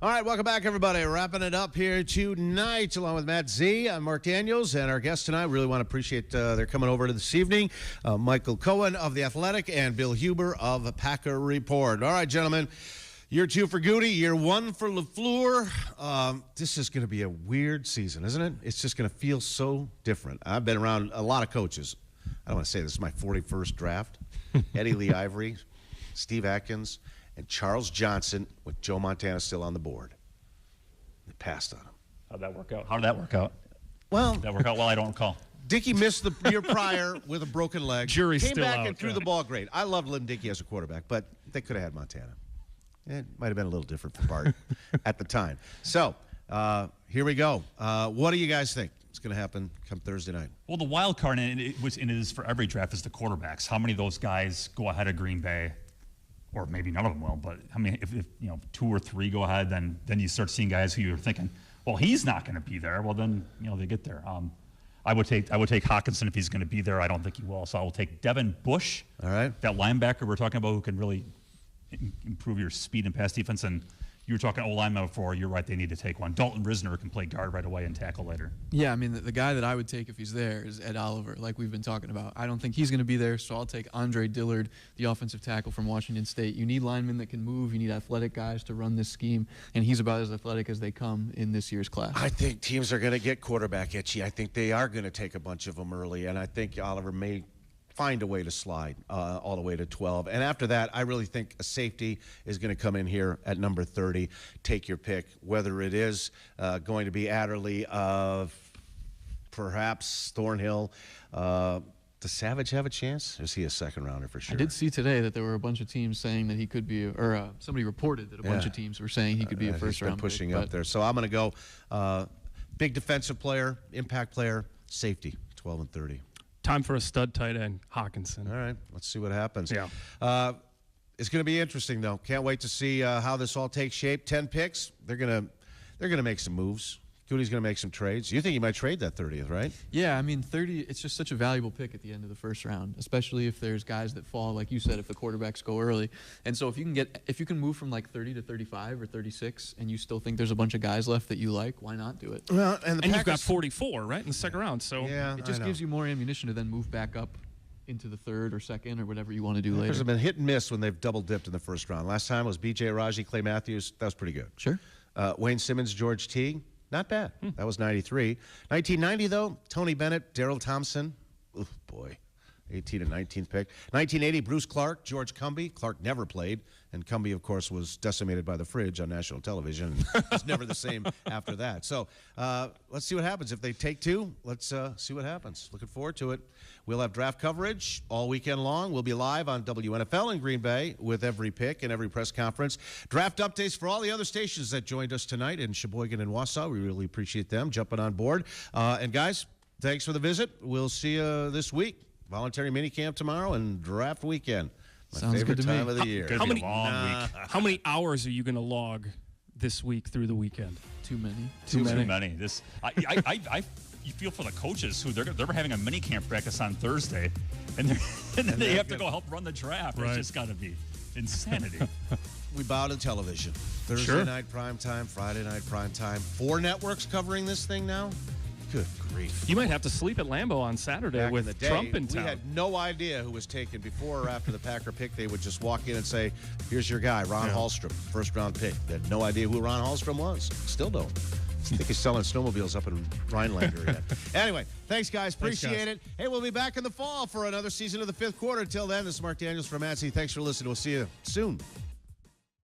All right, welcome back, everybody. Wrapping it up here tonight, along with Matt Z. I'm Mark Daniels, and our guests tonight. Really want to appreciate their coming over to this evening. Michael Cohen of The Athletic and Bill Huber of Packer Report. All right, gentlemen, year 2 for Goody, year 1 for LaFleur. This is going to be a weird season, isn't it? It's just going to feel so different. I've been around a lot of coaches. I don't want to say this is my 41st draft. Eddie Lee Ivory, Steve Atkins, and Charles Johnson with Joe Montana still on the board. They passed on him. How'd that work out? How did that work out? Well, did that work out well? I don't recall. Dickey missed the year prior with a broken leg. Jury's Came still back out, and threw the ball great. I loved Lynn Dickey as a quarterback, but they could have had Montana. It might have been a little different for Bart at the time. So here we go. What do you guys think is going to happen come Thursday night? Well, the wild card, and it is for every draft, is the quarterbacks. How many of those guys go ahead of Green Bay? Or maybe none of them will, but I mean, if 2 or 3 go ahead, then you start seeing guys who you're thinking, well, he's not going to be there. Well, then they get there. I would take Hockenson if he's going to be there. I don't think he will, so I will take Devin Bush. All right, that linebacker we're talking about who can really improve your speed and pass defense. And you were talking O-lineman before. You're right. They need to take one. Dalton Risner can play guard right away and tackle later. Yeah, I mean, the guy that I would take if he's there is Ed Oliver, like we've been talking about. I don't think he's going to be there, so I'll take Andre Dillard, the offensive tackle from Washington State. You need linemen that can move. You need athletic guys to run this scheme, and he's about as athletic as they come in this year's class. I think teams are going to get quarterback itchy. I think they are going to take a bunch of them early, and I think Oliver may find a way to slide all the way to 12. And after that, I really think a safety is going to come in here at number 30. Take your pick, whether it is going to be Adderley, perhaps Thornhill. Does Savage have a chance? Or is he a second-rounder for sure? I did see today that there were a bunch of teams saying that he could be, or somebody reported that a bunch of teams were saying he could be a first-round pick. Pushing up there. So I'm going to go big defensive player, impact player, safety, 12 and 30. Time for a stud tight end, Hockenson. All right, let's see what happens. Yeah. It's going to be interesting, though. Can't wait to see how this all takes shape. 10 picks. They're gonna make some moves. Goody's going to make some trades. You think he might trade that 30th, right? Yeah, I mean, 30, it's just such a valuable pick at the end of the first round, especially if there's guys that fall, like you said, if the quarterbacks go early. And so if you can move from like 30 to 35 or 36 and you still think there's a bunch of guys left that you like, why not do it? Well, and you've got 44, right, in the second round. So yeah, it just gives you more ammunition to then move back up into the third or second or whatever you want to do later. There's been hit and miss when they've double dipped in the first round. Last time was B.J. Raji, Clay Matthews. That was pretty good. Sure. Wayne Simmons, George Teague. Not bad. That was 93. 1990, though, Tony Bennett, Darrell Thompson. Oh, boy. 18 and 19th pick. 1980, Bruce Clark, George Cumby. Clark never played, and Cumby, of course, was decimated by the fridge on national television. And was never the same after that. So let's see what happens. If they take 2, let's see what happens. Looking forward to it. We'll have draft coverage all weekend long. We'll be live on WNFL in Green Bay with every pick and every press conference. Draft updates for all the other stations that joined us tonight in Sheboygan and Wausau. We really appreciate them jumping on board. And, guys, thanks for the visit. We'll see you this week. Voluntary minicamp tomorrow and draft weekend. My Sounds favorite good to me. time of the year. How many, Long week. how many hours are you going to log this week through the weekend? Too many. Too many. This you feel for the coaches who they're having a mini camp practice on Thursday, and then they have to go help run the draft. Right. It's just got to be insanity. We bow to television. Thursday night prime time, Friday night prime time. 4 networks covering this thing now? Good grief. You might have to sleep at Lambeau on Saturday Back in the with day, Trump in town. We had no idea who was taken before or after the Packer pick. They would just walk in and say, here's your guy, Ron Hallstrom, first-round pick. They had no idea who Ron Hallstrom was. Still don't. I think he's selling snowmobiles up in Rhinelander yet. Anyway, thanks, guys. Appreciate it. Hey, we'll be back in the fall for another season of the 5th quarter. Until then, this is Mark Daniels from ATSI. Thanks for listening. We'll see you soon.